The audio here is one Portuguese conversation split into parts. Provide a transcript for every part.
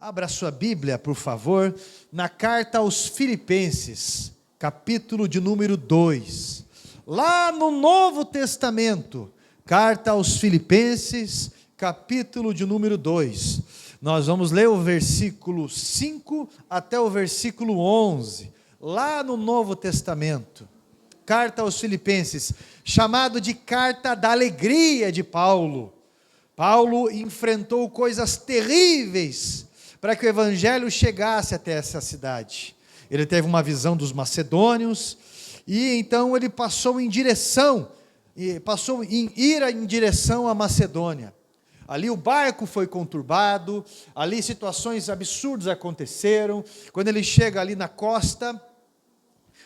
Abra sua Bíblia, por favor, na carta aos Filipenses, capítulo de número 2. Lá no Novo Testamento, carta aos Filipenses, capítulo de número 2. Nós vamos ler o versículo 5 até o versículo 11, lá no Novo Testamento. Carta aos Filipenses, chamado de carta da alegria de Paulo. Paulo enfrentou coisas terríveis para que o evangelho chegasse até essa cidade. Ele teve uma visão dos macedônios, e então ele passou em ira em direção à Macedônia. Ali o barco foi conturbado, ali situações absurdas aconteceram. Quando ele chega ali na costa,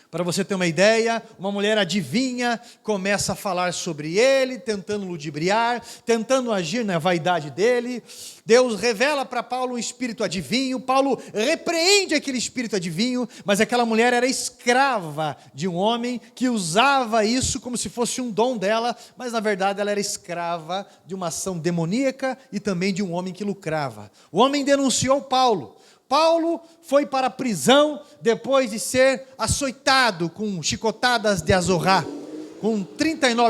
para você ter uma ideia, uma mulher adivinha começa a falar sobre ele, tentando ludibriar, tentando agir na vaidade dele. Deus revela para Paulo um espírito adivinho. Paulo repreende aquele espírito adivinho, mas aquela mulher era escrava de um homem que usava isso como se fosse um dom dela, mas na verdade ela era escrava de uma ação demoníaca e também de um homem que lucrava. O homem denunciou Paulo. Paulo foi para a prisão depois de ser açoitado com chicotadas de azorrá, com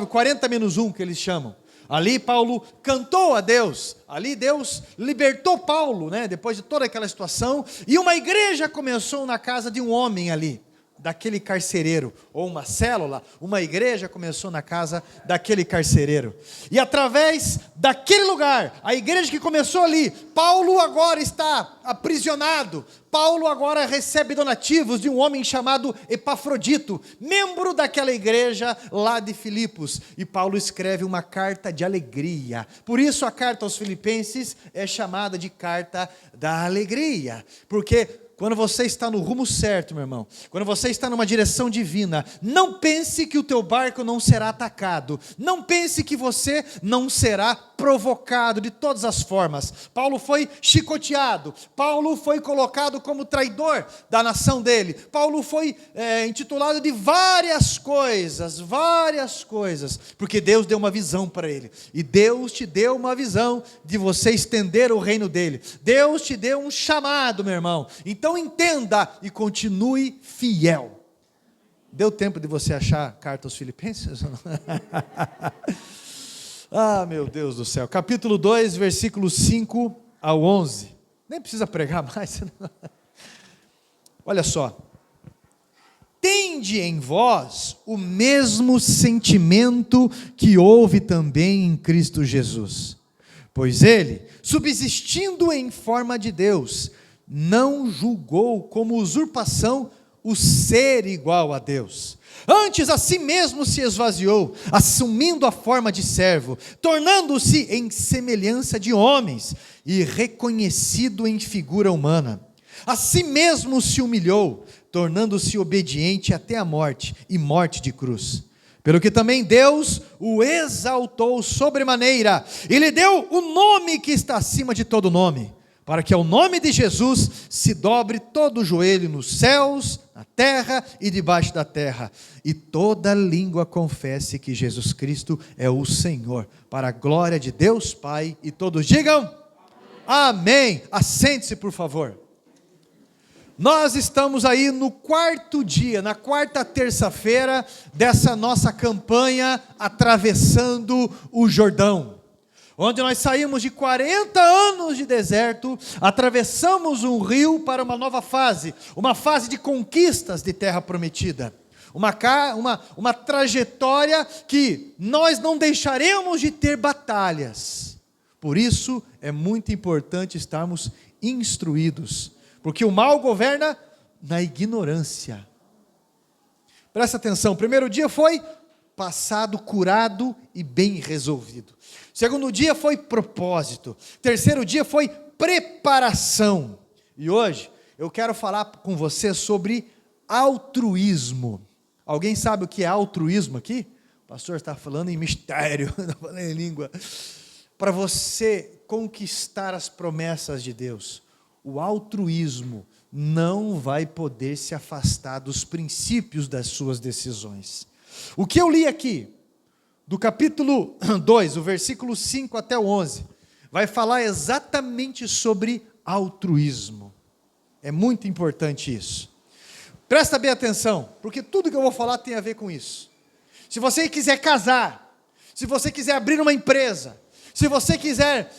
40 menos 1 que eles chamam. Ali Paulo cantou a Deus, ali Deus libertou Paulo, depois de toda aquela situação, e uma igreja começou na casa de um homem ali, daquele carcereiro, ou uma célula, uma igreja começou na casa daquele carcereiro, e através daquele lugar, a igreja que começou ali, Paulo agora está aprisionado. Paulo agora recebe donativos de um homem chamado Epafrodito, membro daquela igreja lá de Filipos, e Paulo escreve uma carta de alegria. Por isso a carta aos Filipenses é chamada de carta da alegria, porque quando você está no rumo certo, meu irmão, quando você está numa direção divina, não pense que o teu barco não será atacado, não pense que você não será provocado de todas as formas. Paulo foi chicoteado, Paulo foi colocado como traidor da nação dele, Paulo foi intitulado de várias coisas, porque Deus deu uma visão para ele, e Deus te deu uma visão de você estender o reino dele. Deus te deu um chamado, meu irmão. Então entenda e continue fiel. Deu tempo de você achar a carta aos Filipenses? Ah, meu Deus do céu. Capítulo 2, versículos 5 ao 11. Nem precisa pregar mais. Olha só. Tende em vós o mesmo sentimento que houve também em Cristo Jesus. Pois ele, subsistindo em forma de Deus, não julgou como usurpação o ser igual a Deus. Antes a si mesmo se esvaziou, assumindo a forma de servo, tornando-se em semelhança de homens e reconhecido em figura humana. A si mesmo se humilhou, tornando-se obediente até a morte, e morte de cruz. Pelo que também Deus o exaltou sobremaneira, e lhe deu o nome que está acima de todo nome, para que ao nome de Jesus se dobre todo o joelho nos céus, na terra e debaixo da terra, e toda língua confesse que Jesus Cristo é o Senhor, para a glória de Deus Pai, e todos digam amém. Assente-se, por favor. Nós estamos aí no quarto dia, na quarta terça-feira dessa nossa campanha Atravessando o Jordão, onde nós saímos de 40 anos de deserto, atravessamos um rio para uma nova fase, uma fase de conquistas de terra prometida, uma trajetória que nós não deixaremos de ter batalhas. Por isso é muito importante estarmos instruídos, porque o mal governa na ignorância. Presta atenção, o primeiro dia foi passado, curado e bem resolvido. Segundo dia foi propósito. Terceiro dia foi preparação. E hoje eu quero falar com você sobre altruísmo. Alguém sabe o que é altruísmo aqui? O pastor está falando em mistério, está falando em língua. Para você conquistar as promessas de Deus, o altruísmo não vai poder se afastar dos princípios das suas decisões. O que eu li aqui, do capítulo 2, o versículo 5 até o 11, vai falar exatamente sobre altruísmo. É muito importante isso. Presta bem atenção, porque tudo que eu vou falar tem a ver com isso. Se você quiser casar, se você quiser abrir uma empresa, se você quiser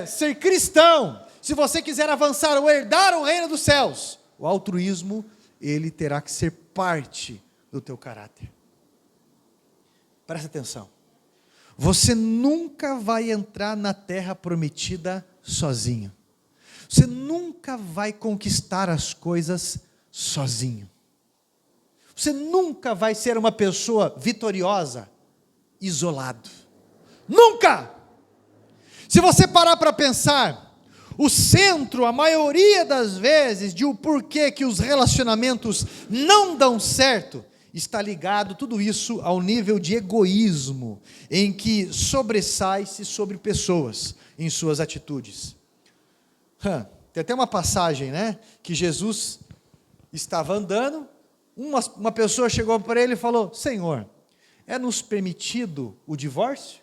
ser cristão, se você quiser avançar ou herdar o reino dos céus, o altruísmo, ele terá que ser parte do teu caráter. Presta atenção. Você nunca vai entrar na terra prometida sozinho. Você nunca vai conquistar as coisas sozinho. Você nunca vai ser uma pessoa vitoriosa isolado. Nunca! Se você parar para pensar, o centro, a maioria das vezes, de o porquê que os relacionamentos não dão certo, está ligado tudo isso ao nível de egoísmo, em que sobressai-se sobre pessoas, em suas atitudes. Tem até uma passagem, né, que Jesus estava andando, uma pessoa chegou para ele e falou: Senhor, é nos permitido o divórcio?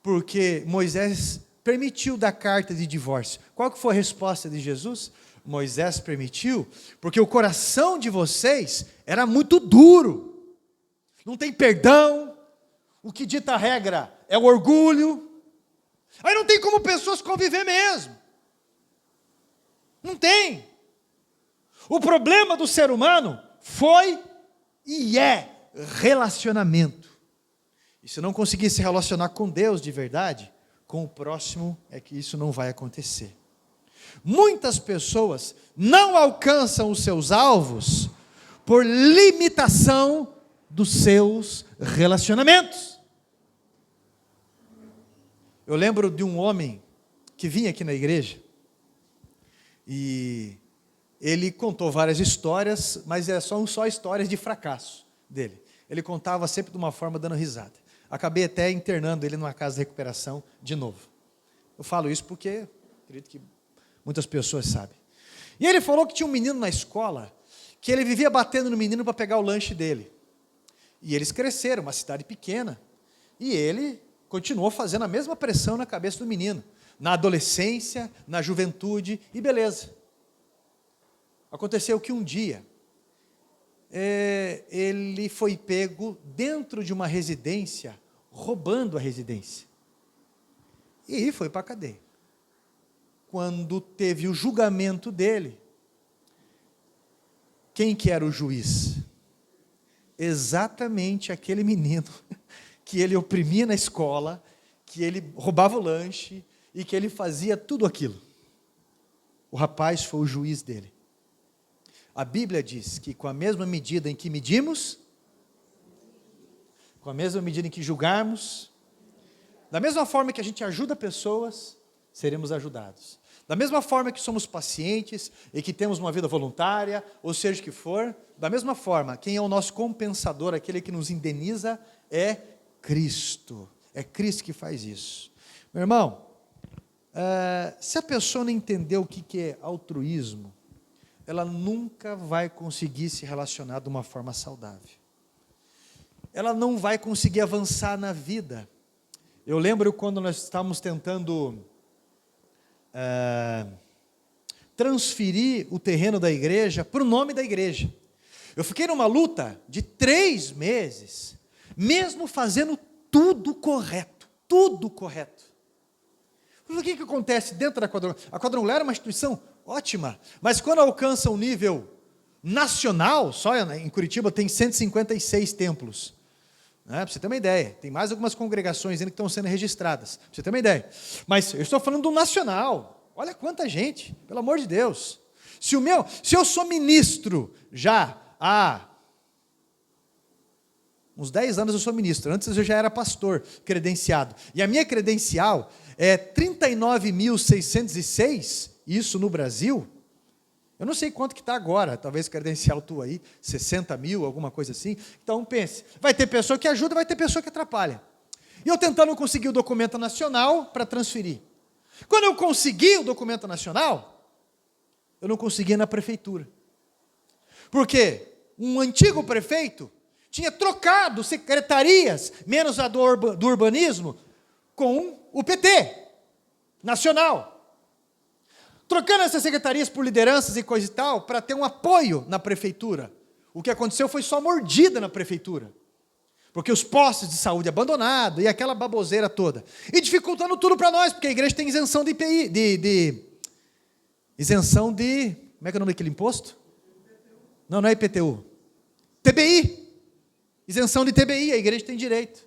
Porque Moisés permitiu dar carta de divórcio. Qual que foi a resposta de Jesus? Moisés permitiu, porque o coração de vocês era muito duro, não tem perdão, o que dita a regra é o orgulho, aí não tem como pessoas conviver mesmo, não tem. O problema do ser humano foi e é relacionamento, e se não conseguir se relacionar com Deus de verdade, com o próximo, é que isso não vai acontecer. Muitas pessoas não alcançam os seus alvos por limitação dos seus relacionamentos. Eu lembro de um homem que vinha aqui na igreja e ele contou várias histórias, mas são só histórias de fracasso dele. Ele contava sempre de uma forma dando risada. Acabei até internando ele numa casa de recuperação de novo. Eu falo isso porque acredito que muitas pessoas sabem. E ele falou que tinha um menino na escola, que ele vivia batendo no menino para pegar o lanche dele. E eles cresceram, uma cidade pequena, e ele continuou fazendo a mesma pressão na cabeça do menino, na adolescência, na juventude, e beleza. Aconteceu que um dia, ele foi pego dentro de uma residência, roubando a residência. E foi para a cadeia. Quando teve o julgamento dele, quem que era o juiz? Exatamente aquele menino que ele oprimia na escola, que ele roubava o lanche e que ele fazia tudo aquilo. O rapaz foi o juiz dele. A Bíblia diz que com a mesma medida em que medimos, com a mesma medida em que julgarmos, da mesma forma que a gente ajuda pessoas, seremos ajudados. Da mesma forma que somos pacientes e que temos uma vida voluntária, ou seja o que for, da mesma forma, quem é o nosso compensador, aquele que nos indeniza, é Cristo. É Cristo que faz isso. Meu irmão, se a pessoa não entender o que é altruísmo, ela nunca vai conseguir se relacionar de uma forma saudável. Ela não vai conseguir avançar na vida. Eu lembro quando nós estávamos tentando transferir o terreno da igreja para o nome da igreja. Eu fiquei numa luta de 3 meses, mesmo fazendo tudo correto, tudo correto. O que acontece dentro da Quadrangular? A Quadrangular é uma instituição ótima, mas quando alcança um nível nacional, só em Curitiba tem 156 templos. Para você ter uma ideia, tem mais algumas congregações ainda que estão sendo registradas, para você ter uma ideia. Mas eu estou falando do nacional, olha quanta gente, pelo amor de Deus. Se eu sou ministro já há uns 10 anos eu sou ministro, antes eu já era pastor credenciado, e a minha credencial é 39.606, isso no Brasil. Eu não sei quanto que está agora, talvez credencial tua aí, 60 mil, alguma coisa assim. Então pense, vai ter pessoa que ajuda, vai ter pessoa que atrapalha. E eu tentando conseguir o documento nacional para transferir. Quando eu consegui o documento nacional, eu não conseguia na prefeitura. Porque um antigo prefeito tinha trocado secretarias, menos a do urbanismo, com o PT nacional. trocando essas secretarias por lideranças e coisa e tal, para ter um apoio na prefeitura. O que aconteceu foi só mordida na prefeitura. Porque os postos de saúde abandonados e aquela baboseira toda. E dificultando tudo para nós, porque a igreja tem isenção de IPI, isenção de, como é que é o nome daquele imposto? Não é IPTU. TBI. Isenção de TBI, a igreja tem direito.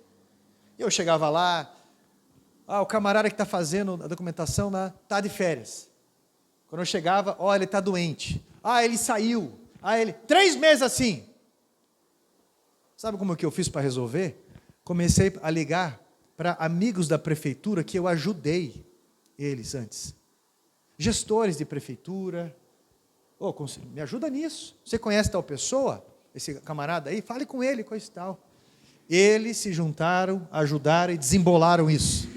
E eu chegava lá, o camarada que está fazendo a documentação está de férias. Quando eu chegava, ele está doente. Ele saiu. 3 meses assim. Sabe como que eu fiz para resolver? Comecei a ligar para amigos da prefeitura que eu ajudei eles antes. Gestores de prefeitura. Me ajuda nisso. Você conhece tal pessoa? Esse camarada aí? Fale com ele, coisa e tal. Eles se juntaram, ajudaram e desembolaram isso.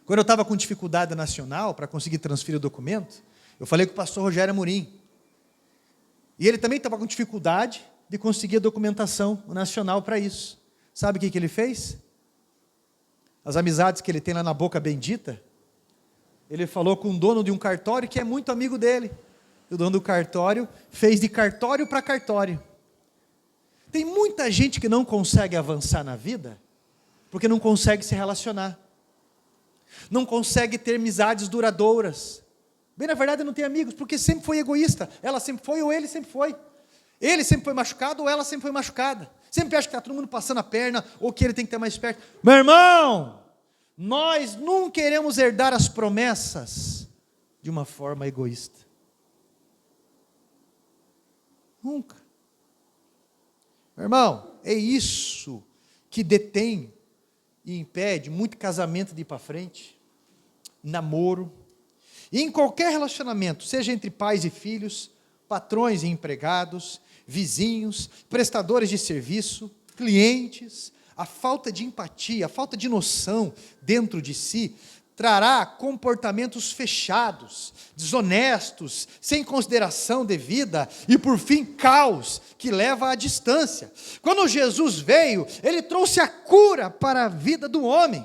Quando eu estava com dificuldade nacional para conseguir transferir o documento, eu falei com o pastor Rogério Amorim. E ele também estava com dificuldade de conseguir a documentação nacional para isso. Sabe o que ele fez? As amizades que ele tem lá na Boca Bendita, ele falou com o dono de um cartório que é muito amigo dele. E o dono do cartório fez de cartório para cartório. Tem muita gente que não consegue avançar na vida porque não consegue se relacionar. Não consegue ter amizades duradouras. Bem, na verdade, não tem amigos, porque sempre foi egoísta. Ela sempre foi ou ele sempre foi. Ele sempre foi machucado ou ela sempre foi machucada. Sempre acha que está todo mundo passando a perna ou que ele tem que ter mais perto. Meu irmão, nós não queremos herdar as promessas de uma forma egoísta. Nunca. Meu irmão, é isso que detém e impede muito casamento de ir para frente, namoro, e em qualquer relacionamento, seja entre pais e filhos, patrões e empregados, vizinhos, prestadores de serviço, clientes, a falta de empatia, a falta de noção dentro de si, trará comportamentos fechados, desonestos, sem consideração devida e, por fim, caos, que leva à distância. Quando Jesus veio, ele trouxe a cura para a vida do homem.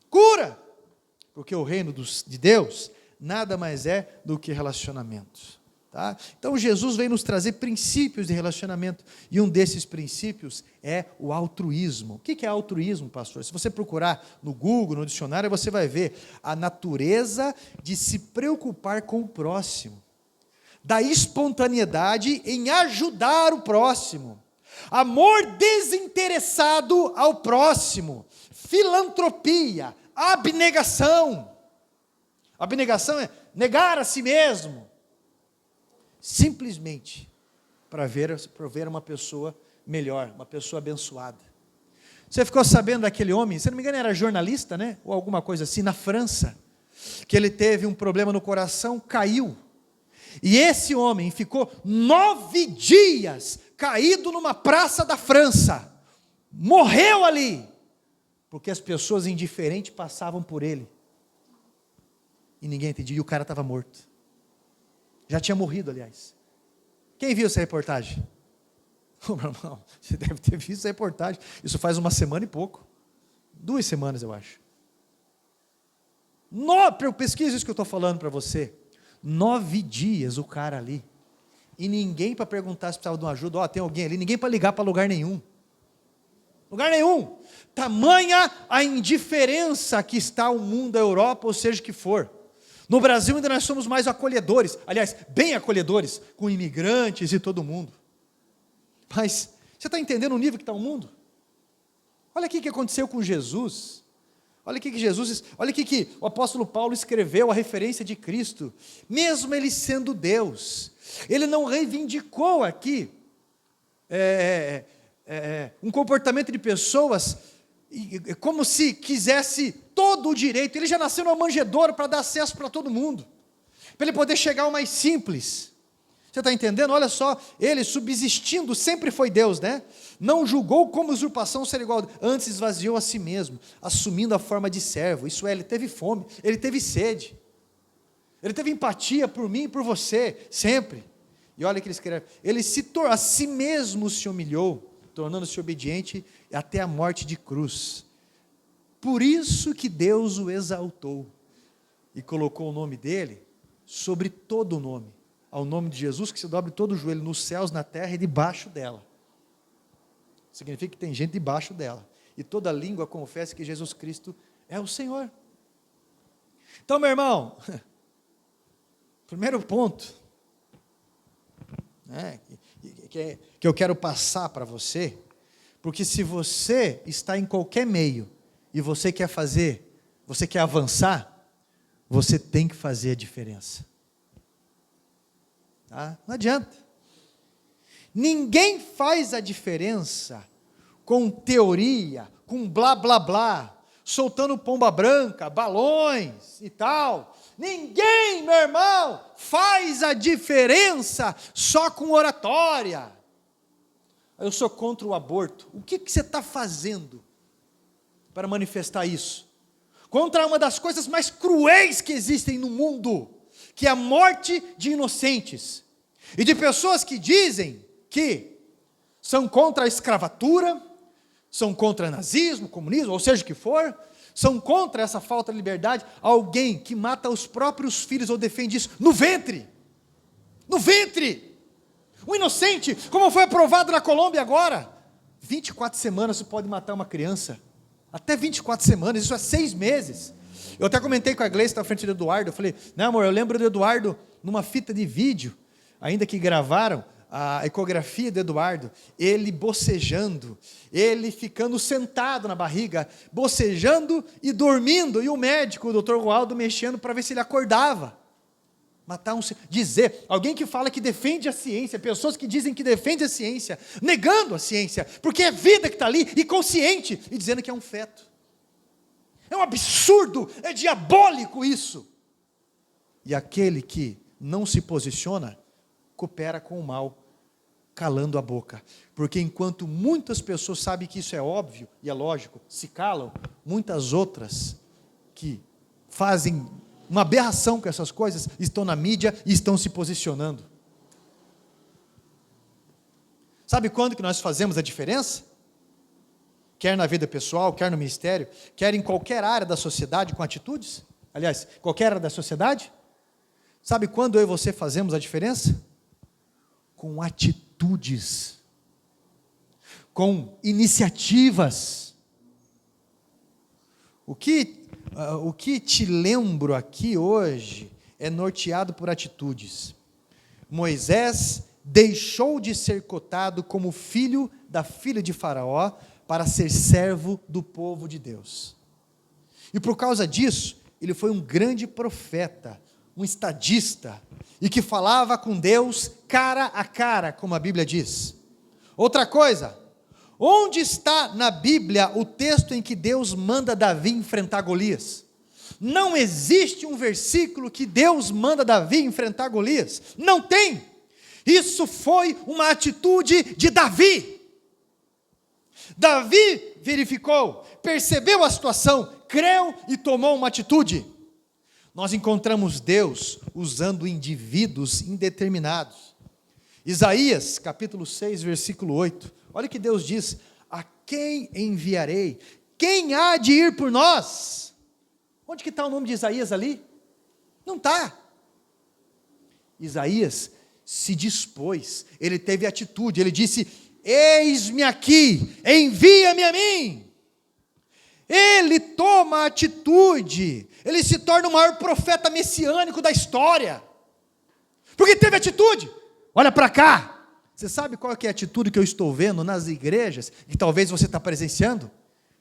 Cura! Porque o reino de Deus nada mais é do que relacionamentos. Tá? Então Jesus veio nos trazer princípios de relacionamento, e um desses princípios é o altruísmo. O que é altruísmo, pastor? Se você procurar no Google, no dicionário, você vai ver a natureza de se preocupar com o próximo, da espontaneidade em ajudar o próximo, amor desinteressado ao próximo, filantropia, abnegação. Abnegação é negar a si mesmo, simplesmente para ver uma pessoa melhor, uma pessoa abençoada. Você ficou sabendo daquele homem, se não me engano era jornalista, né? Ou alguma coisa assim, na França, que ele teve um problema no coração, caiu, e esse homem ficou 9 dias caído numa praça da França, morreu ali, porque as pessoas indiferentes passavam por ele, e ninguém entendia, e o cara estava morto. Já tinha morrido, aliás. Quem viu essa reportagem? Meu irmão, você deve ter visto essa reportagem. Isso faz 1 semana e pouco. 2 semanas, eu acho. Pesquisa isso que eu estou falando para você. 9 dias o cara ali. E ninguém para perguntar se precisava de uma ajuda. Tem alguém ali. Ninguém para ligar para lugar nenhum. Lugar nenhum. Tamanha a indiferença que está o mundo, a Europa, ou seja que for. No Brasil ainda nós somos mais acolhedores, aliás, bem acolhedores, com imigrantes e todo mundo. Mas, você está entendendo o nível que está o mundo? Olha aqui o que aconteceu com Jesus. Olha aqui que o apóstolo Paulo escreveu a referência de Cristo. Mesmo ele sendo Deus, ele não reivindicou aqui um comportamento de pessoas como se quisesse todo o direito. Ele já nasceu numa manjedoura para dar acesso para todo mundo, para ele poder chegar ao mais simples. Você está entendendo? Olha só, ele subsistindo, sempre foi Deus, né? Não julgou como usurpação ser igual, antes esvaziou a si mesmo, assumindo a forma de servo. Isso é, ele teve fome, ele teve sede, ele teve empatia por mim e por você, sempre. E olha o que ele escreve, ele a si mesmo se humilhou, tornando-se obediente até a morte de cruz. Por isso que Deus o exaltou. e colocou o nome dele sobre todo o nome, ao nome de Jesus, que se dobre todo o joelho nos céus, na terra e debaixo dela. Significa que tem gente debaixo dela, e toda língua confessa que Jesus Cristo é o Senhor. Então, meu irmão, primeiro ponto, que eu quero passar para você, porque se você está em qualquer meio, e você quer avançar, você tem que fazer a diferença. Tá? Não adianta. Ninguém faz a diferença com teoria, com blá blá blá, soltando pomba branca, balões e tal. Ninguém, meu irmão, faz a diferença só com oratória. Eu sou contra o aborto. O que você está fazendo para manifestar isso? Contra uma das coisas mais cruéis que existem no mundo, que é a morte de inocentes, e de pessoas que dizem que são contra a escravatura, são contra o nazismo, comunismo, ou seja o que for, são contra essa falta de liberdade. Alguém que mata os próprios filhos ou defende isso no ventre, um inocente, como foi aprovado na Colômbia agora, 24 semanas você pode matar uma criança, até 24 semanas, isso é 6 meses, eu até comentei com a Gleice na frente do Eduardo, eu falei, não amor, eu lembro do Eduardo, numa fita de vídeo, ainda que gravaram, a ecografia do Eduardo, ele bocejando, ele ficando sentado na barriga, bocejando e dormindo, e o médico, o Dr. Waldo, mexendo para ver se ele acordava. Matar alguém que fala que defende a ciência, pessoas que dizem que defende a ciência, negando a ciência, porque é vida que está ali, e consciente, e dizendo que é um feto. É um absurdo, é diabólico isso. E aquele que não se posiciona, coopera com o mal, calando a boca, porque enquanto muitas pessoas sabem que isso é óbvio, e é lógico, se calam, muitas outras, que fazem uma aberração com essas coisas, estão na mídia e estão se posicionando. Sabe quando que nós fazemos a diferença? Quer na vida pessoal, quer no ministério, quer em qualquer área da sociedade com atitudes, aliás, qualquer área da sociedade, sabe quando eu e você fazemos a diferença? Com atitudes, com iniciativas. O que te lembro aqui hoje é norteado por atitudes. Moisés deixou de ser cotado como filho da filha de Faraó para ser servo do povo de Deus. E por causa disso, ele foi um grande profeta, um estadista, e que falava com Deus cara a cara, como a Bíblia diz. Outra coisa, onde está na Bíblia o texto em que Deus manda Davi enfrentar Golias? Não existe um versículo que Deus manda Davi enfrentar Golias. Não tem. Isso foi uma atitude de Davi. Davi verificou, percebeu a situação, creu e tomou uma atitude. Nós encontramos Deus usando indivíduos indeterminados. Isaías, capítulo 6, versículo 8. Olha o que Deus diz: a quem enviarei? Quem há de ir por nós? Onde que está o nome de Isaías ali? Não está. Isaías se dispôs, ele teve atitude, ele disse: eis-me aqui, envia-me a mim. Ele toma atitude, ele se torna o maior profeta messiânico da história, porque teve atitude. Olha para cá, você sabe qual que é a atitude que eu estou vendo nas igrejas, e talvez você está presenciando?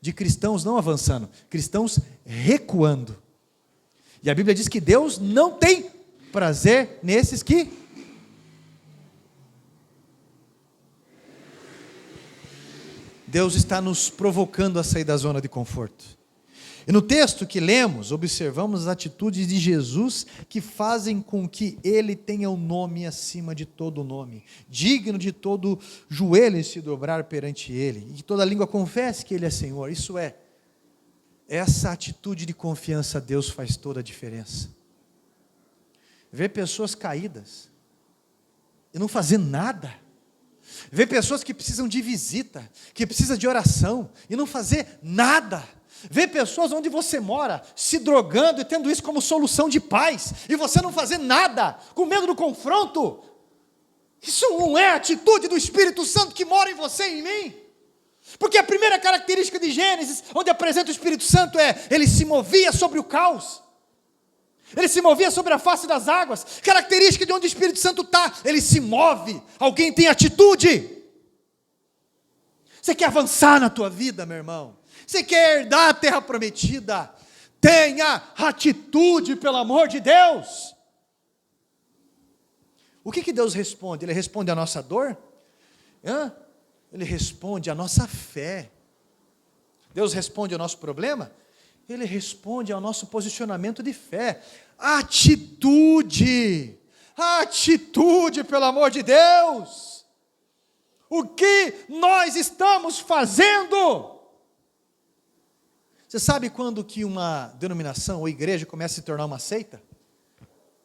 De cristãos não avançando, cristãos recuando. E a Bíblia diz que Deus não tem prazer nesses que... Deus está nos provocando a sair da zona de conforto. E no texto que lemos, observamos as atitudes de Jesus que fazem com que Ele tenha o nome acima de todo nome, digno de todo joelho se dobrar perante Ele, e que toda língua confesse que Ele é Senhor. Isso é, essa atitude de confiança a Deus faz toda a diferença. Ver pessoas caídas e não fazer nada, ver pessoas que precisam de visita, que precisam de oração, e não fazer nada, Ver pessoas onde você mora se drogando e tendo isso como solução de paz, e você não fazer nada, com medo do confronto. Isso não é a atitude do Espírito Santo que mora em você e em mim. Porque a primeira característica de Gênesis, onde apresenta o Espírito Santo, é: ele se movia sobre o caos. Ele se movia sobre a face das águas. Característica de onde o Espírito Santo está: ele se move. Alguém tem atitude. Você quer avançar na tua vida, meu irmão? Você quer herdar a terra prometida? Tenha atitude, pelo amor de Deus. O que Deus responde? Ele responde à nossa dor? Ele responde à nossa fé. Deus responde ao nosso problema? Ele responde ao nosso posicionamento de fé. Atitude, pelo amor de Deus. O que nós estamos fazendo? Você sabe quando que uma denominação ou igreja começa a se tornar uma seita?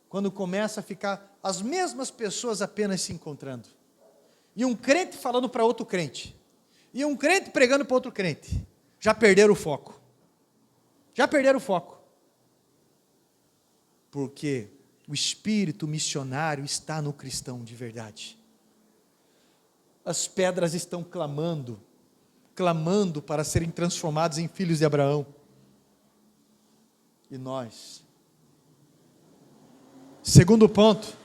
Quando começa a ficar as mesmas pessoas apenas se encontrando. E um crente falando para outro crente. E um crente pregando para outro crente. Já perderam o foco. Porque o espírito missionário está no cristão de verdade. As pedras estão clamando para serem transformados em filhos de Abraão. E nós? Segundo ponto,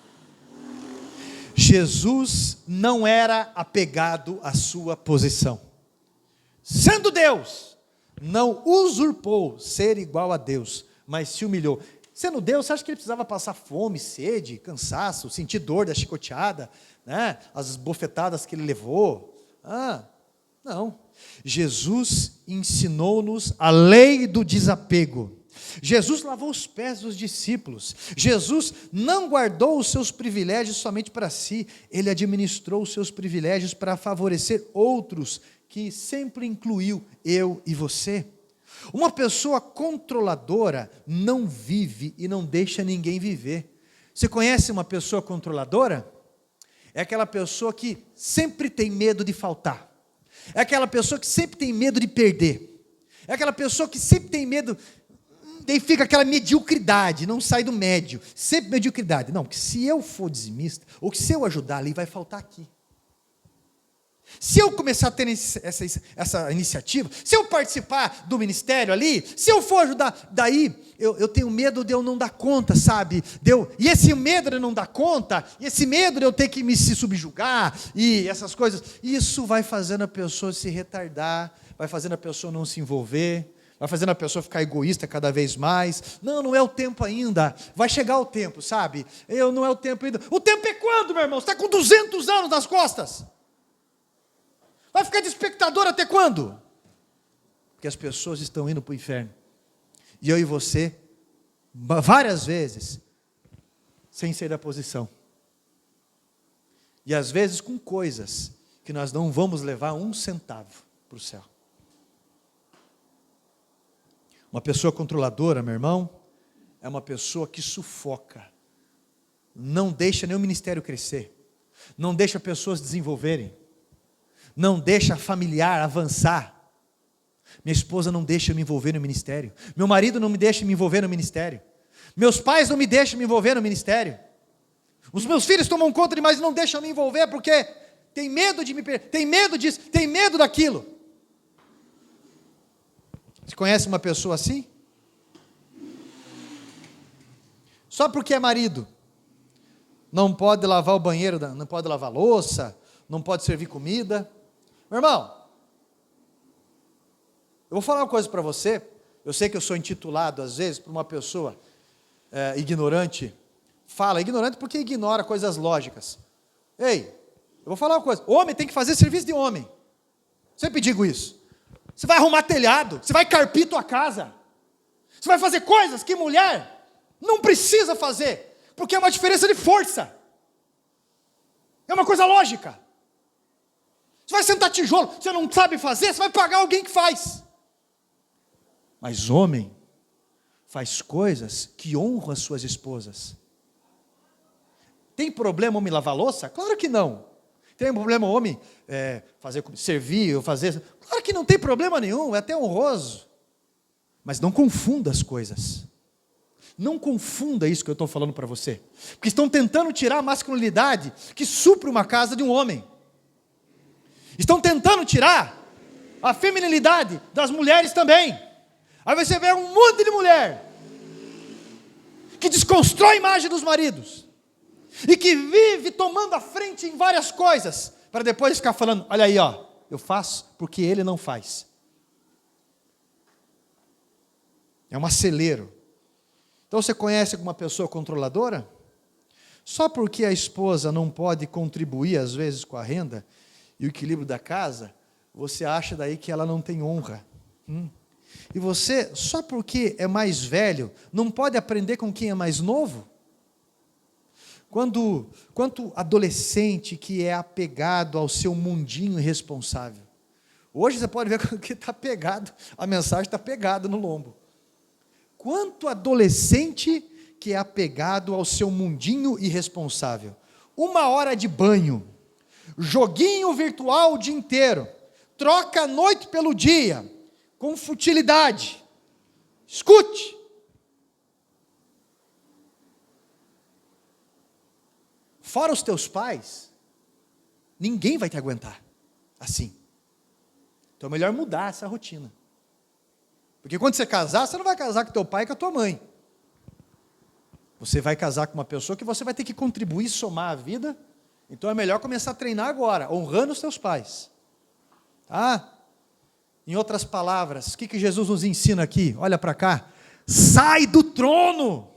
Jesus não era apegado à sua posição. Sendo Deus, não usurpou ser igual a Deus, mas se humilhou. Sendo Deus, você acha que ele precisava passar fome, sede, cansaço, sentir dor da chicoteada, né? As bofetadas que ele levou? Não. Jesus ensinou-nos a lei do desapego. Jesus lavou os pés dos discípulos. Jesus não guardou os seus privilégios somente para si. Ele administrou os seus privilégios para favorecer outros, que sempre incluiu eu e você. Uma pessoa controladora não vive e não deixa ninguém viver. Você conhece uma pessoa controladora? É aquela pessoa que sempre tem medo de faltar. É aquela pessoa que sempre tem medo de perder. É aquela pessoa que sempre tem medo, daí fica aquela mediocridade, não sai do médio, sempre mediocridade. Não, que se eu for dizimista, ou que se eu ajudar ali, vai faltar aqui. Se eu começar a ter essa iniciativa, se eu participar do ministério ali, se eu for ajudar, daí eu tenho medo de eu não dar conta, sabe? E esse medo de eu não dar conta, e esse medo de eu ter que me se subjugar, e essas coisas, isso vai fazendo a pessoa se retardar, vai fazendo a pessoa não se envolver, vai fazendo a pessoa ficar egoísta cada vez mais. Não é o tempo ainda, vai chegar o tempo, sabe? Não é o tempo ainda. O tempo é quando, meu irmão? Você está com 200 anos nas costas. Vai ficar de espectador até quando? Porque as pessoas estão indo para o inferno. E eu e você, várias vezes, sem sair da posição. E às vezes com coisas que nós não vamos levar 1 centavo para o céu. Uma pessoa controladora, meu irmão, é uma pessoa que sufoca. Não deixa nenhum ministério crescer. Não deixa pessoas desenvolverem. Não deixa familiar avançar. Minha esposa não deixa eu me envolver no ministério. Meu marido não me deixa me envolver no ministério. Meus pais não me deixam me envolver no ministério. Os meus filhos tomam conta demais e não deixam eu me envolver porque tem medo de me perder, tem medo disso, tem medo daquilo. Você conhece uma pessoa assim? Só porque é marido, não pode lavar o banheiro, não pode lavar a louça, não pode servir comida. Meu irmão, eu vou falar uma coisa para você. Eu sei que eu sou intitulado às vezes por uma pessoa ignorante. Fala ignorante porque ignora coisas lógicas. Ei, eu vou falar uma coisa. Homem tem que fazer serviço de homem. Sempre digo isso. Você vai arrumar telhado, você vai carpir tua casa. Você vai fazer coisas que mulher não precisa fazer, porque é uma diferença de força. É uma coisa lógica. Você vai sentar tijolo, você não sabe fazer, você vai pagar alguém que faz. Mas homem faz coisas que honram as suas esposas. Tem problema homem lavar louça? Claro que não. Tem problema homem servir ou fazer? Claro que não tem problema nenhum, é até honroso. Mas não confunda as coisas. Não confunda isso que eu estou falando para você. Porque estão tentando tirar a masculinidade que supre uma casa de um homem. Estão tentando tirar a feminilidade das mulheres também. Aí você vê um monte de mulher que desconstrói a imagem dos maridos e que vive tomando a frente em várias coisas, para depois ficar falando, olha aí, ó, eu faço porque ele não faz. É um acelero. Então você conhece alguma pessoa controladora? Só porque a esposa não pode contribuir às vezes com a renda e o equilíbrio da casa, você acha daí que ela não tem honra. E você, só porque é mais velho, não pode aprender com quem é mais novo? Quanto adolescente que é apegado ao seu mundinho irresponsável. Hoje você pode ver que está pegado, a mensagem está pegada no lombo. Quanto adolescente que é apegado ao seu mundinho irresponsável. 1 hora de banho, joguinho virtual o dia inteiro, troca a noite pelo dia, com futilidade. Escute. Fora os teus pais, ninguém vai te aguentar assim. Então é melhor mudar essa rotina. Porque quando você casar, você não vai casar com teu pai e com a tua mãe. Você vai casar com uma pessoa que você vai ter que contribuir, somar a vida. Então é melhor começar a treinar agora, honrando os teus pais. Tá? Em outras palavras, o que Jesus nos ensina aqui? Olha para cá. Sai do trono.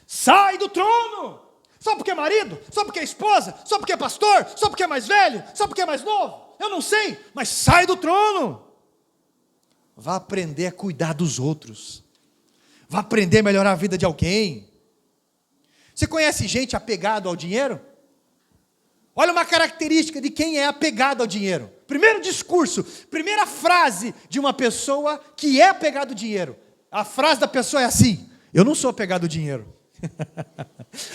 Sai do trono. Só porque é marido? Só porque é esposa? Só porque é pastor? Só porque é mais velho? Só porque é mais novo? Eu não sei, mas sai do trono. Vá aprender a cuidar dos outros. Vá aprender a melhorar a vida de alguém. Você conhece gente apegado ao dinheiro? Olha uma característica de quem é apegado ao dinheiro. Primeiro discurso, primeira frase de uma pessoa que é apegado ao dinheiro. A frase da pessoa é assim: eu não sou apegado ao dinheiro.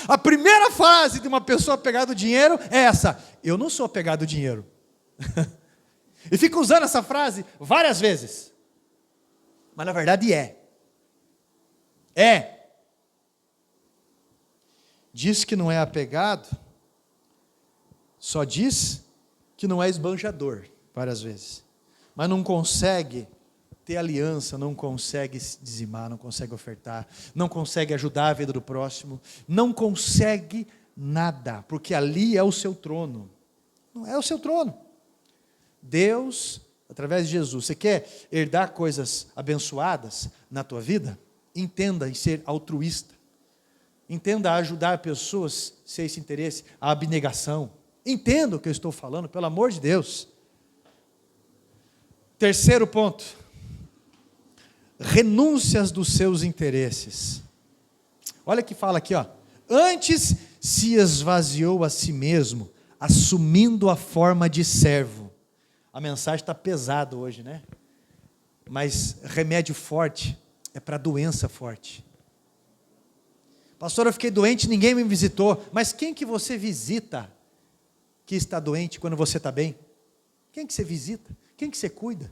A primeira frase de uma pessoa apegada ao dinheiro é essa: eu não sou apegado ao dinheiro. E fica usando essa frase várias vezes. Mas na verdade é. Diz que não é apegado, só diz que não é esbanjador, várias vezes. Mas não consegue ter aliança, não consegue se dizimar, não consegue ofertar, não consegue ajudar a vida do próximo, não consegue nada, porque ali é o seu trono. Não é o seu trono. Deus, através de Jesus, você quer herdar coisas abençoadas na tua vida? Entenda em ser altruísta. Entenda a ajudar pessoas, se é esse interesse, a abnegação. Entenda o que eu estou falando, pelo amor de Deus. Terceiro ponto. Renúncias dos seus interesses. Olha que fala aqui, ó. Antes se esvaziou a si mesmo, assumindo a forma de servo. A mensagem está pesada hoje, né? Mas remédio forte é para doença forte. Pastor, eu fiquei doente, ninguém me visitou. Mas quem que você visita que está doente quando você está bem? Quem que você visita? Quem que você cuida?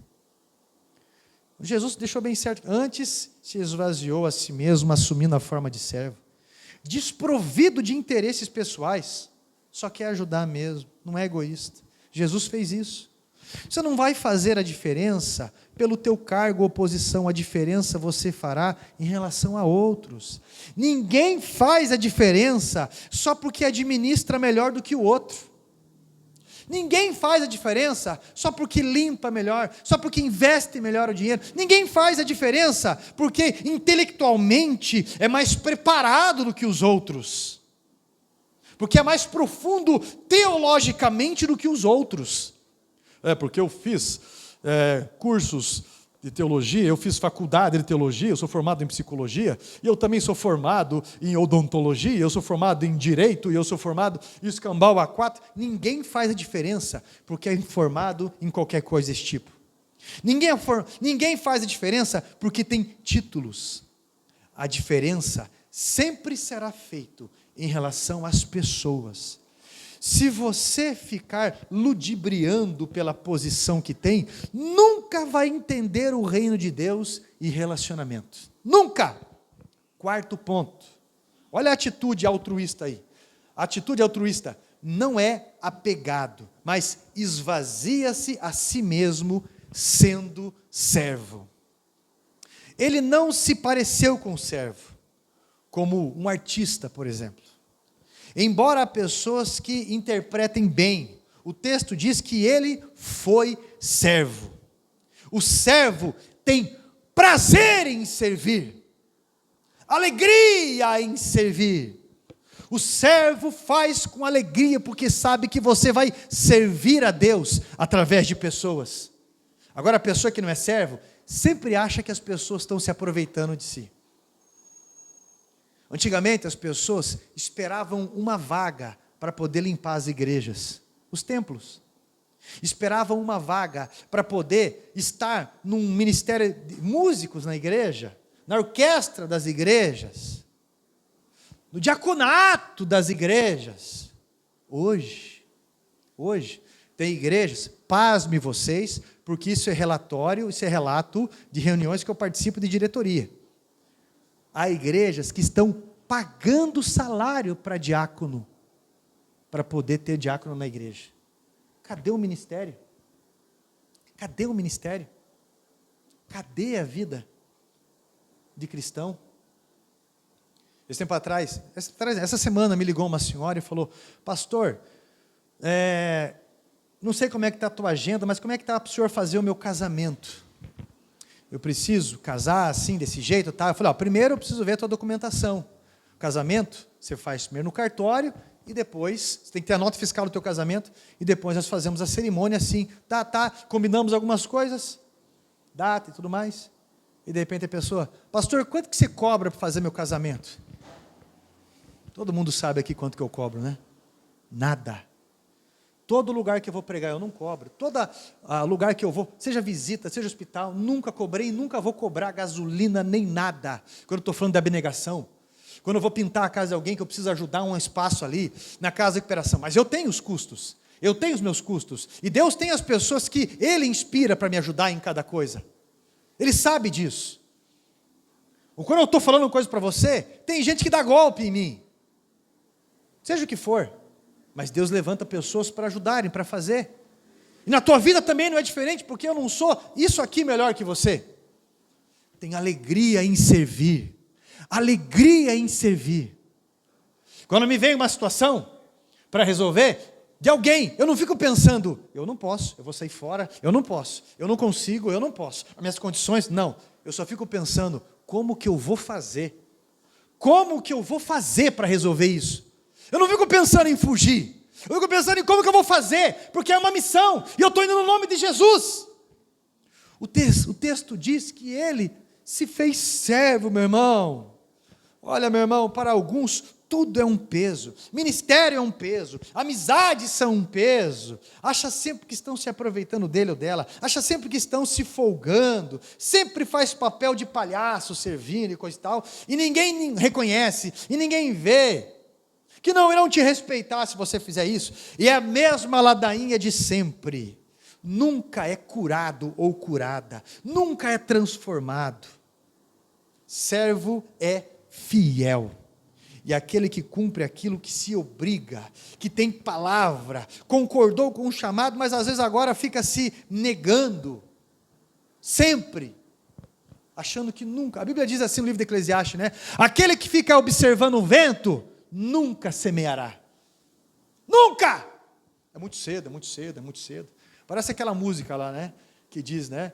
Jesus deixou bem certo. Antes se esvaziou a si mesmo, assumindo a forma de servo. Desprovido de interesses pessoais. Só quer ajudar mesmo, não é egoísta. Jesus fez isso. Você não vai fazer a diferença pelo teu cargo ou posição, a diferença você fará em relação a outros. Ninguém faz a diferença só porque administra melhor do que o outro. Ninguém faz a diferença só porque limpa melhor, só porque investe melhor o dinheiro. Ninguém faz a diferença porque intelectualmente é mais preparado do que os outros. Porque é mais profundo teologicamente do que os outros. Porque eu fiz cursos de teologia, eu fiz faculdade de teologia, eu sou formado em psicologia, e eu também sou formado em odontologia, eu sou formado em direito, e eu sou formado em escambau A4. Ninguém faz a diferença, porque é formado em qualquer coisa desse tipo. Ninguém faz a diferença porque tem títulos. A diferença sempre será feita em relação às pessoas. Se você ficar ludibriando pela posição que tem, nunca nunca vai entender o reino de Deus e relacionamento. Nunca! Quarto ponto. Olha a atitude altruísta aí. A atitude altruísta não é apegado, mas esvazia-se a si mesmo, sendo servo. Ele não se pareceu com o servo, como um artista, por exemplo. Embora há pessoas que interpretem bem, o texto diz que ele foi servo. O servo tem prazer em servir, alegria em servir. O servo faz com alegria, porque sabe que você vai servir a Deus através de pessoas. Agora, a pessoa que não é servo, sempre acha que as pessoas estão se aproveitando de si. Antigamente, as pessoas esperavam uma vaga para poder limpar as igrejas, os templos. Esperavam uma vaga para poder estar num ministério de músicos na igreja, na orquestra das igrejas, no diaconato das igrejas. Hoje, tem igrejas, pasme vocês, porque isso é relatório, isso é relato de reuniões que eu participo de diretoria. Há igrejas que estão pagando salário para diácono, para poder ter diácono na igreja. Cadê o ministério? Cadê o ministério? Cadê a vida de cristão? Esse tempo atrás, essa semana me ligou uma senhora e falou: pastor, não sei como é que está a tua agenda, mas como é que está para o senhor fazer o meu casamento? Eu preciso casar assim, desse jeito, tá? Eu falei: primeiro eu preciso ver a tua documentação. O casamento, você faz primeiro no cartório, e depois, você tem que ter a nota fiscal do teu casamento, e depois nós fazemos a cerimônia assim, combinamos algumas coisas, data e tudo mais, e de repente a pessoa: pastor, quanto que você cobra para fazer meu casamento? Todo mundo sabe aqui quanto que eu cobro, né? Nada. Todo lugar que eu vou pregar eu não cobro, todo lugar que eu vou, seja visita, seja hospital, nunca cobrei, nunca vou cobrar gasolina nem nada, quando eu estou falando de abnegação. Quando eu vou pintar a casa de alguém que eu preciso ajudar um espaço ali, na casa de recuperação, mas eu tenho os custos, eu tenho os meus custos, e Deus tem as pessoas que Ele inspira para me ajudar em cada coisa, Ele sabe disso. Ou quando eu estou falando coisa para você, tem gente que dá golpe em mim, seja o que for, mas Deus levanta pessoas para ajudarem, para fazer, e na tua vida também não é diferente, porque eu não sou isso aqui melhor que você. Tem alegria em servir, alegria em servir. Quando me vem uma situação para resolver, de alguém, eu não fico pensando: eu não posso, eu vou sair fora, eu não posso, eu não consigo, eu não posso, as minhas condições, não, eu só fico pensando: como que eu vou fazer? Como que eu vou fazer para resolver isso? Eu não fico pensando em fugir, eu fico pensando em como que eu vou fazer, porque é uma missão, e eu estou indo no nome de Jesus. O texto diz que ele se fez servo, meu irmão. Olha, meu irmão, para alguns tudo é um peso, ministério é um peso, amizades são um peso, acha sempre que estão se aproveitando dele ou dela, acha sempre que estão se folgando, sempre faz papel de palhaço servindo e coisa e tal, e ninguém reconhece, e ninguém vê, que não irão te respeitar se você fizer isso, e é a mesma ladainha de sempre, nunca é curado ou curada, nunca é transformado. Servo é fiel, e aquele que cumpre aquilo que se obriga, que tem palavra, concordou com o chamado, mas às vezes agora fica se negando, sempre, achando que nunca, a Bíblia diz assim no livro de Eclesiastes, né? Aquele que fica observando o vento, nunca semeará, nunca, é muito cedo, é muito cedo, é muito cedo, parece aquela música lá, né, que diz, né,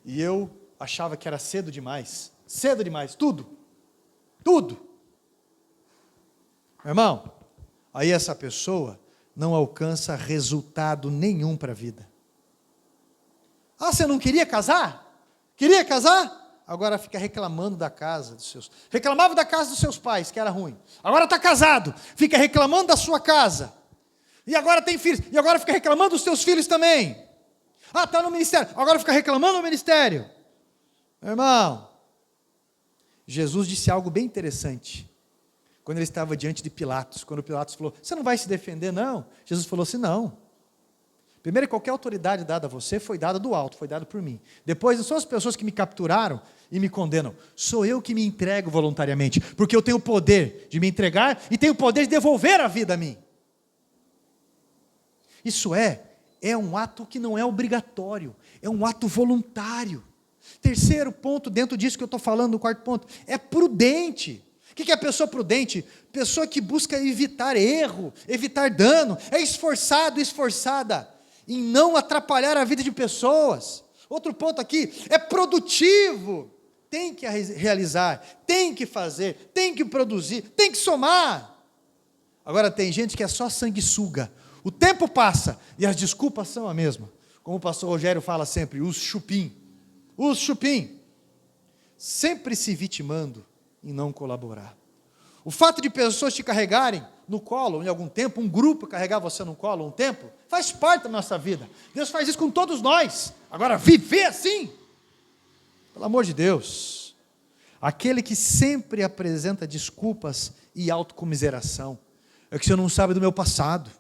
e eu achava que era cedo demais, tudo, meu irmão, aí essa pessoa não alcança resultado nenhum para a vida. Você não queria casar? Queria casar? Agora fica reclamando da casa dos seus, reclamava da casa dos seus pais, que era ruim, agora está casado, fica reclamando da sua casa, e agora tem filhos, e agora fica reclamando dos seus filhos também, está no ministério, agora fica reclamando do ministério. Meu irmão, Jesus disse algo bem interessante, quando ele estava diante de Pilatos, quando Pilatos falou: você não vai se defender não? Jesus falou assim: não, Primeiro, qualquer autoridade dada a você foi dada do alto, foi dada por mim. Depois, não são as pessoas que me capturaram e me condenam. Sou eu que me entrego voluntariamente, porque eu tenho o poder de me entregar e tenho o poder de devolver a vida a mim. Isso é um ato que não é obrigatório, é um ato voluntário. Terceiro ponto, dentro disso que eu estou falando, no quarto ponto, é prudente. O que é a pessoa prudente? Pessoa que busca evitar erro, evitar dano, é esforçado, esforçada em não atrapalhar a vida de pessoas. Outro ponto aqui, é produtivo, tem que realizar, tem que fazer, tem que produzir, tem que somar. Agora tem gente que é só sanguessuga, o tempo passa e as desculpas são a mesma, como o pastor Rogério fala sempre, os chupim, sempre se vitimando em não colaborar. O fato de pessoas te carregarem no colo, em algum tempo, um grupo carregar você no colo um tempo, faz parte da nossa vida. Deus faz isso com todos nós. Agora, viver assim, pelo amor de Deus, aquele que sempre apresenta desculpas e autocomiseração, é que você não sabe do meu passado,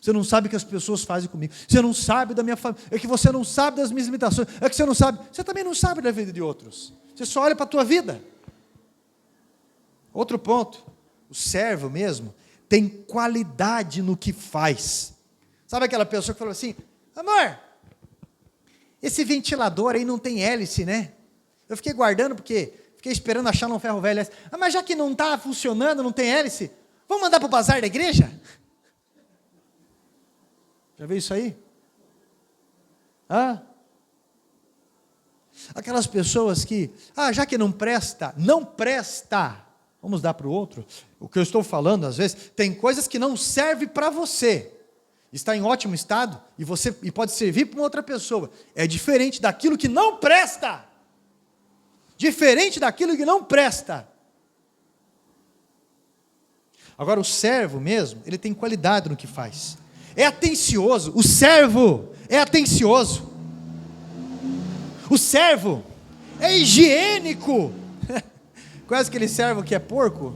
você não sabe o que as pessoas fazem comigo, você não sabe da minha família, é que você não sabe das minhas limitações, é que você não sabe, você também não sabe da vida de outros, você só olha para a tua vida. Outro ponto, o servo mesmo tem qualidade no que faz. Sabe aquela pessoa que falou assim, amor, esse ventilador aí não tem hélice, né? Eu fiquei guardando porque fiquei esperando achar num ferro velho. Mas já que não está funcionando, não tem hélice, vamos mandar para o bazar da igreja? Já viu isso aí? Aquelas pessoas que, já que não presta, vamos dar para o outro. O que eu estou falando, às vezes, tem coisas que não servem para você. Está em ótimo estado e pode servir para uma outra pessoa. É diferente daquilo que não presta. Diferente daquilo que não presta. Agora, o servo mesmo, ele tem qualidade no que faz. É atencioso. O servo é atencioso. O servo é higiênico. Conhece aquele servo que é porco?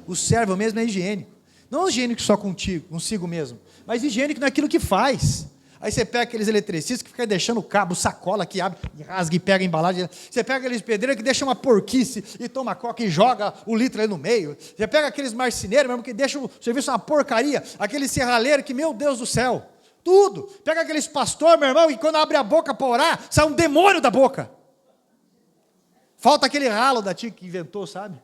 O servo mesmo é higiênico. Não higiênico só consigo mesmo, mas higiênico naquilo que faz. Aí você pega aqueles eletricistas que ficam deixando o cabo, sacola que abre, rasga e pega a embalagem. Você pega aqueles pedreiros que deixam uma porquice e toma coca e joga o litro aí no meio. Você pega aqueles marceneiros mesmo que deixam o serviço uma porcaria. Aquele serralheiro que, meu Deus do céu, tudo. Pega aqueles pastores, meu irmão, e quando abre a boca para orar, sai um demônio da boca. Falta aquele ralo da tia que inventou, sabe?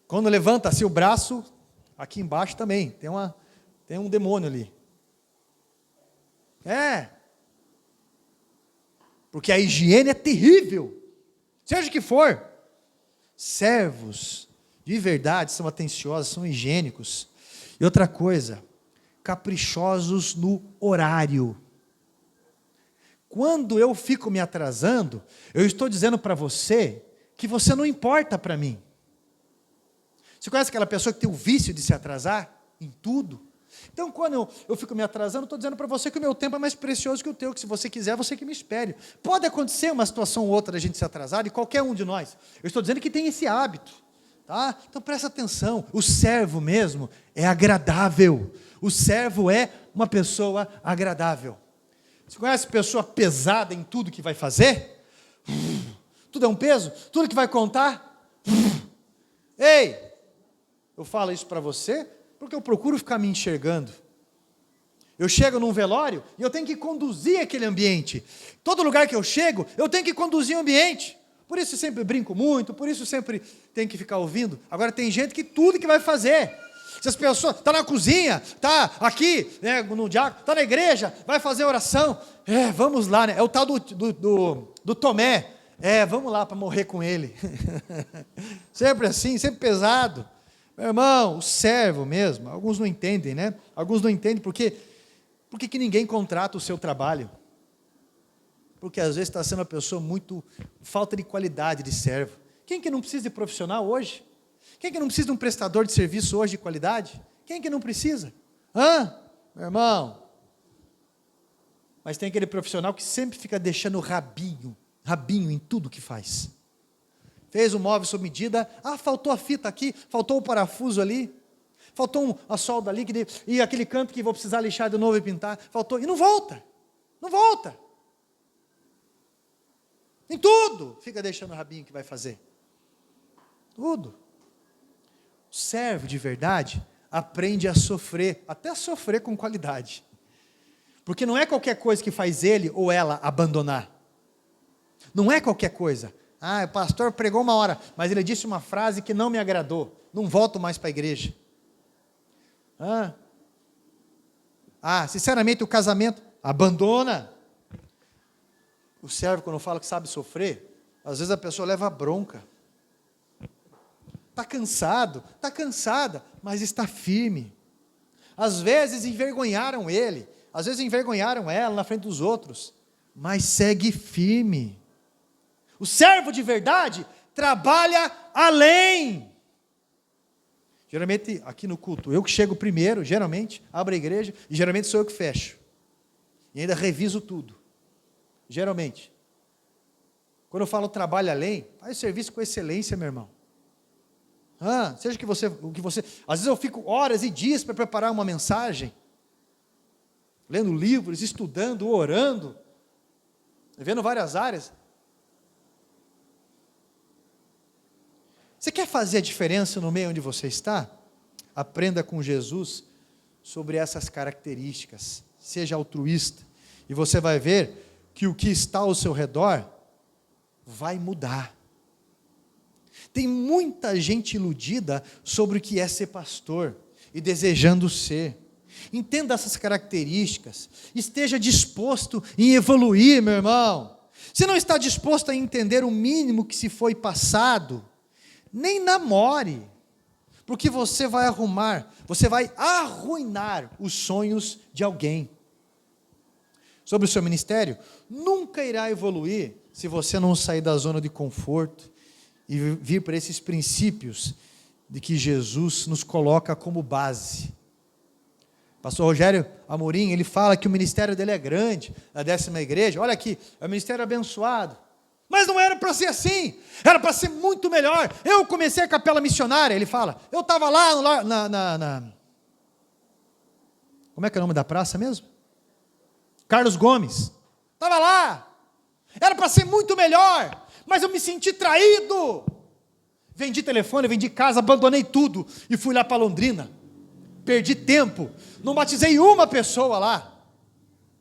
Quando levanta assim o braço, aqui embaixo também, tem um demônio ali. Porque a higiene é terrível, seja o que for. Servos, de verdade, são atenciosos, são higiênicos. E outra coisa, caprichosos no horário. Quando eu fico me atrasando, eu estou dizendo para você que você não importa para mim. Você conhece aquela pessoa que tem o vício de se atrasar em tudo? Então, quando eu fico me atrasando, estou dizendo para você que o meu tempo é mais precioso que o teu, que se você quiser, você que me espere. Pode acontecer uma situação ou outra da gente se atrasar, de qualquer um de nós. Eu estou dizendo que tem esse hábito. Tá? Então, presta atenção. O servo mesmo é agradável. O servo é uma pessoa agradável. Você conhece pessoa pesada em tudo que vai fazer? Tudo é um peso? Tudo que vai contar? Ei, eu falo isso para você porque eu procuro ficar me enxergando. Eu chego num velório e eu tenho que conduzir aquele ambiente. Todo lugar que eu chego, eu tenho que conduzir o ambiente. Por isso eu sempre brinco muito, por isso eu sempre tenho que ficar ouvindo. Agora tem gente que tudo que vai fazer. Se as pessoas estão na cozinha, está aqui, no diácono, está na igreja, vai fazer oração. Vamos lá, né? É o tal do Tomé. Vamos lá para morrer com ele. Sempre assim, sempre pesado. Meu irmão, o servo mesmo, alguns não entendem, né? Alguns não entendem por que ninguém contrata o seu trabalho. Porque às vezes está sendo uma pessoa muito falta de qualidade de servo. Quem que não precisa de profissional hoje? Quem que não precisa de um prestador de serviço hoje de qualidade? Quem que não precisa? Meu irmão. Mas tem aquele profissional que sempre fica deixando rabinho em tudo que faz. Fez um móvel sob medida, faltou a fita aqui, faltou o parafuso ali. faltou a solda ali, e aquele canto que vou precisar lixar de novo e pintar, faltou, e não volta, não volta. Em tudo, fica deixando o rabinho que vai fazer. Tudo. O servo de verdade aprende a sofrer, até a sofrer com qualidade. Porque não é qualquer coisa que faz ele ou ela abandonar. Não é qualquer coisa. O pastor pregou uma hora, mas ele disse uma frase que não me agradou. Não volto mais para a igreja. Sinceramente, o casamento, abandona. O servo, quando fala que sabe sofrer, às vezes a pessoa leva bronca. Está cansado, está cansada, mas está firme. Às vezes envergonharam ele, às vezes envergonharam ela na frente dos outros, mas segue firme. O servo de verdade trabalha além. Geralmente, aqui no culto, eu que chego primeiro, geralmente, abro a igreja, e geralmente sou eu que fecho. E ainda reviso tudo. Geralmente. Quando eu falo trabalho além, faz o serviço com excelência, meu irmão. Seja o que você... Às vezes eu fico horas e dias para preparar uma mensagem, lendo livros, estudando, orando, vendo várias áreas. Você quer fazer a diferença no meio onde você está? Aprenda com Jesus sobre essas características. Seja altruísta. E você vai ver que o que está ao seu redor vai mudar. Tem muita gente iludida sobre o que é ser pastor e desejando ser. Entenda essas características. Esteja disposto em evoluir, meu irmão. Se não está disposto a entender o mínimo que se foi passado, nem namore, porque você vai arruinar os sonhos de alguém. Sobre o seu ministério, nunca irá evoluir se você não sair da zona de conforto e vir para esses princípios de que Jesus nos coloca como base. Pastor Rogério Amorim, ele fala que o ministério dele é grande, a 10ª igreja, olha aqui, é um ministério abençoado. Mas não era para ser assim, era para ser muito melhor. Eu comecei a capela missionária, ele fala, eu estava lá como é que é o nome da praça mesmo? Carlos Gomes, estava lá, era para ser muito melhor, mas eu me senti traído. Vendi telefone, vendi casa, abandonei tudo e fui lá para Londrina. Perdi tempo, não batizei uma pessoa lá.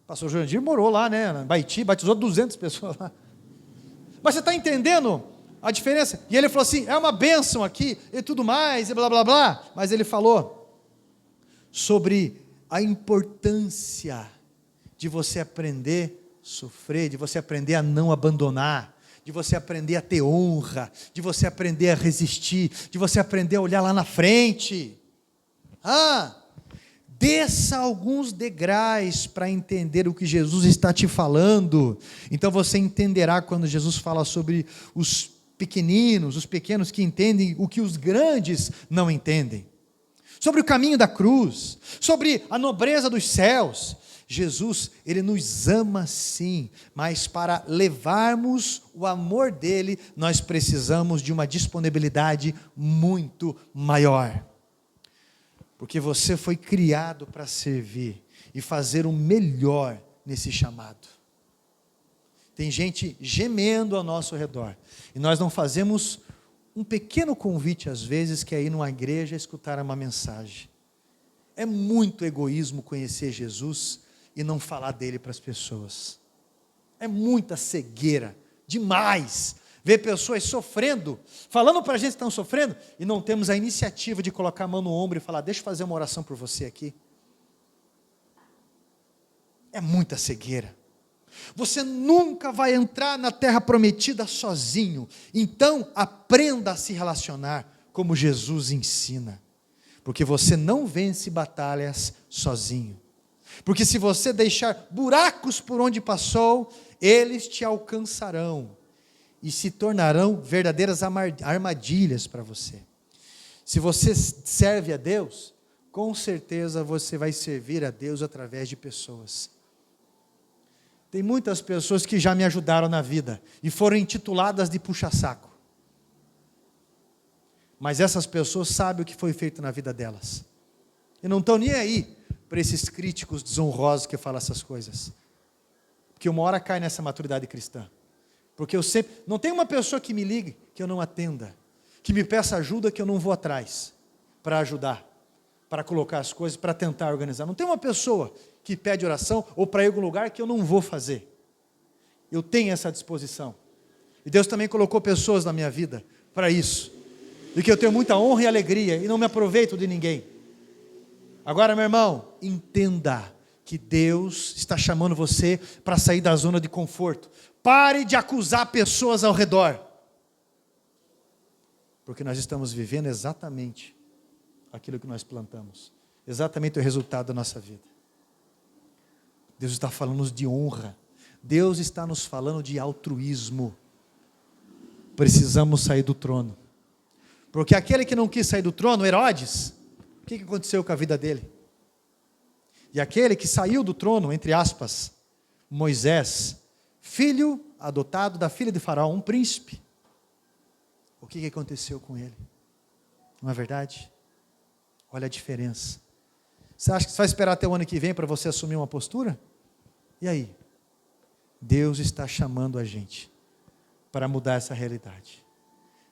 O pastor Jurandir morou lá, né, em Baiti, batizou 200 pessoas lá. Mas você está entendendo a diferença? E ele falou assim, é uma bênção aqui, e tudo mais, e blá blá blá. Mas ele falou sobre a importância de você aprender a sofrer, de você aprender a não abandonar, de você aprender a ter honra, de você aprender a resistir, de você aprender a olhar lá na frente. Desça alguns degraus para entender o que Jesus está te falando. Então você entenderá quando Jesus fala sobre os pequeninos, os pequenos que entendem o que os grandes não entendem. Sobre o caminho da cruz, sobre a nobreza dos céus. Jesus, ele nos ama sim, mas para levarmos o amor dele, nós precisamos de uma disponibilidade muito maior. Porque você foi criado para servir e fazer o melhor nesse chamado. Tem gente gemendo ao nosso redor, e nós não fazemos um pequeno convite às vezes, que é ir numa igreja escutar uma mensagem. É muito egoísmo conhecer Jesus e não falar dele para as pessoas. É muita cegueira, demais, ver pessoas sofrendo, falando para a gente que estão sofrendo, e não temos a iniciativa de colocar a mão no ombro e falar, deixa eu fazer uma oração por você aqui. É muita cegueira. Você nunca vai entrar na terra prometida sozinho, então aprenda a se relacionar como Jesus ensina, porque você não vence batalhas sozinho. Porque se você deixar buracos por onde passou, eles te alcançarão e se tornarão verdadeiras armadilhas para você. Se você serve a Deus, com certeza você vai servir a Deus através de pessoas. Tem muitas pessoas que já me ajudaram na vida e foram intituladas de puxa-saco. Mas essas pessoas sabem o que foi feito na vida delas. E não estão nem aí para esses críticos desonrosos que falam essas coisas. Porque uma hora cai nessa maturidade cristã. Porque eu sempre... Não tem uma pessoa que me ligue que eu não atenda. Que me peça ajuda que eu não vou atrás. Para ajudar. Para colocar as coisas, para tentar organizar. Não tem uma pessoa que pede oração ou para ir a algum lugar que eu não vou fazer. Eu tenho essa disposição. E Deus também colocou pessoas na minha vida para isso. E que eu tenho muita honra e alegria e não me aproveito de ninguém. Agora, meu irmão, entenda que Deus está chamando você para sair da zona de conforto. Pare de acusar pessoas ao redor. Porque nós estamos vivendo exatamente aquilo que nós plantamos. Exatamente o resultado da nossa vida. Deus está falando de honra. Deus está nos falando de altruísmo. Precisamos sair do trono. Porque aquele que não quis sair do trono, Herodes, o que aconteceu com a vida dele? E aquele que saiu do trono, entre aspas, Moisés, filho adotado da filha de Faraó, um príncipe. O que aconteceu com ele? Não é verdade? Olha a diferença. Você acha que você vai esperar até o ano que vem para você assumir uma postura? E aí? Deus está chamando a gente para mudar essa realidade.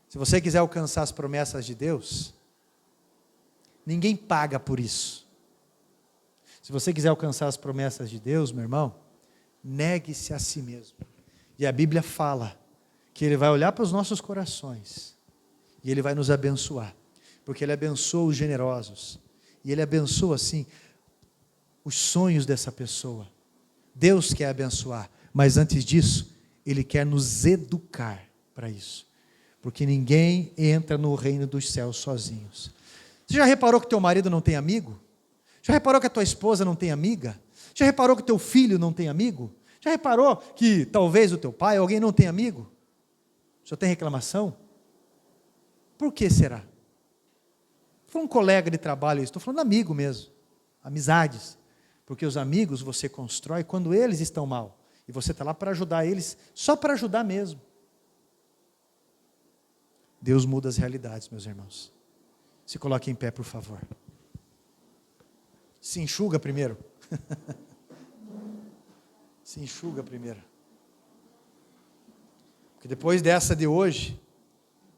Se você quiser alcançar as promessas de Deus, ninguém paga por isso. Se você quiser alcançar as promessas de Deus, meu irmão, negue-se a si mesmo. E a Bíblia fala que Ele vai olhar para os nossos corações e Ele vai nos abençoar, porque Ele abençoa os generosos e Ele abençoa assim os sonhos dessa pessoa. Deus quer abençoar, mas antes disso Ele quer nos educar para isso, porque ninguém entra no reino dos céus sozinhos. Você já reparou que teu marido não tem amigo? Já reparou que a tua esposa não tem amiga? Já reparou que teu filho não tem amigo? Já reparou que talvez o teu pai, alguém não tem amigo? Só tem reclamação? Por que será? Não foi um colega de trabalho, estou falando amigo mesmo, amizades. Porque os amigos você constrói quando eles estão mal. E você está lá para ajudar eles, só para ajudar mesmo. Deus muda as realidades, meus irmãos. Se coloque em pé, por favor. Se enxuga primeiro. Se enxuga primeiro. Porque depois dessa de hoje,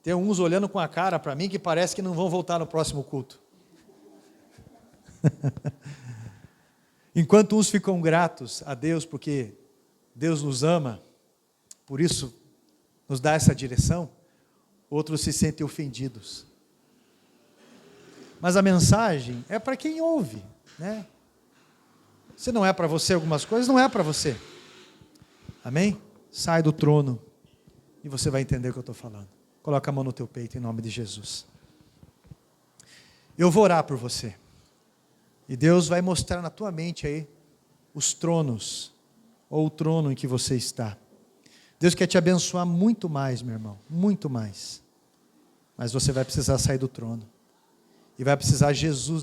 tem uns olhando com a cara para mim que parece que não vão voltar no próximo culto. Enquanto uns ficam gratos a Deus porque Deus nos ama, por isso nos dá essa direção, outros se sentem ofendidos. Mas a mensagem é para quem ouve, né? Se não é para você algumas coisas, não é para você. Amém? Sai do trono e você vai entender o que eu estou falando. Coloca a mão no teu peito em nome de Jesus. Eu vou orar por você. E Deus vai mostrar na tua mente aí os tronos, ou o trono em que você está. Deus quer te abençoar muito mais, meu irmão, muito mais. Mas você vai precisar sair do trono. E vai precisar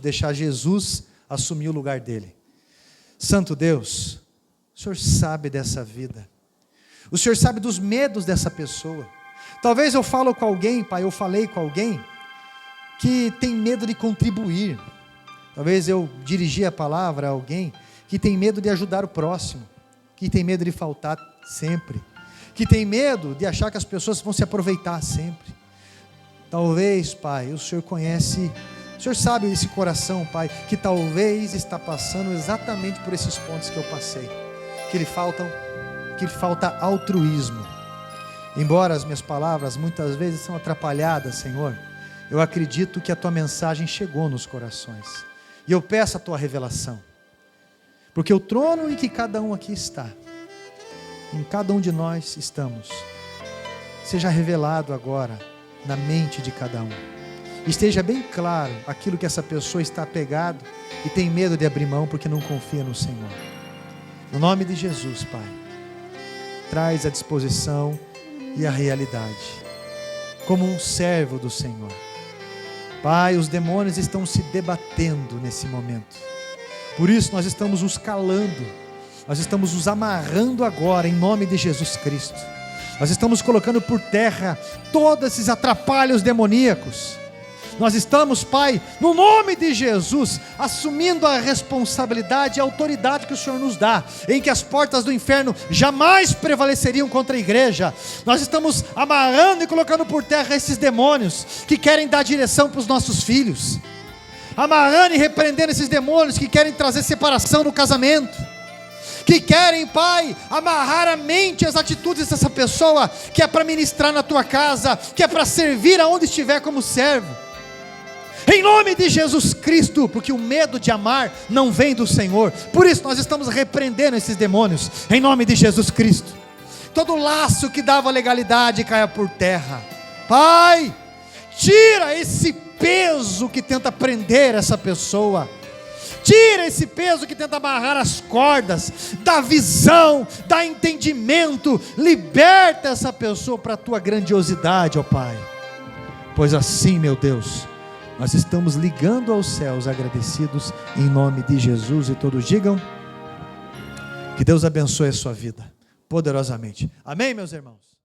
deixar Jesus assumir o lugar dele. Santo Deus, o Senhor sabe dessa vida. O Senhor sabe dos medos dessa pessoa. Talvez eu falo com alguém, Pai, eu falei com alguém que tem medo de contribuir. Talvez eu dirigi a palavra a alguém que tem medo de ajudar o próximo, que tem medo de faltar sempre, que tem medo de achar que as pessoas vão se aproveitar sempre. Talvez, Pai, o Senhor conhece, o Senhor sabe esse coração, Pai, que talvez está passando exatamente por esses pontos que eu passei, que lhe falta altruísmo. Embora as minhas palavras muitas vezes são atrapalhadas, Senhor, eu acredito que a Tua mensagem chegou nos corações. E eu peço a Tua revelação. Porque o trono em que cada um aqui está, em cada um de nós estamos, seja revelado agora na mente de cada um. Esteja bem claro aquilo que essa pessoa está apegado e tem medo de abrir mão porque não confia no Senhor. No nome de Jesus, Pai, traz a disposição e a realidade, como um servo do Senhor. Pai, os demônios estão se debatendo nesse momento. Por isso nós estamos os calando, nós estamos os amarrando agora em nome de Jesus Cristo. Nós estamos colocando por terra todos esses atrapalhos demoníacos. Nós estamos, Pai, no nome de Jesus, assumindo a responsabilidade e a autoridade que o Senhor nos dá, em que as portas do inferno jamais prevaleceriam contra a igreja. Nós estamos amarrando e colocando por terra esses demônios que querem dar direção para os nossos filhos, amarrando e repreendendo esses demônios que querem trazer separação no casamento, que querem, Pai, amarrar a mente, as atitudes dessa pessoa, que é para ministrar na tua casa, que é para servir aonde estiver como servo, em nome de Jesus Cristo, porque o medo de amar não vem do Senhor. Por isso nós estamos repreendendo esses demônios, em nome de Jesus Cristo. Todo laço que dava legalidade caia por terra. Pai, tira esse peso que tenta prender essa pessoa, tira esse peso que tenta amarrar as cordas, dá visão, dá entendimento, liberta essa pessoa para a tua grandiosidade, ó Pai. Pois assim, meu Deus, nós estamos ligando aos céus agradecidos, em nome de Jesus, e todos digam, que Deus abençoe a sua vida, poderosamente. Amém, meus irmãos?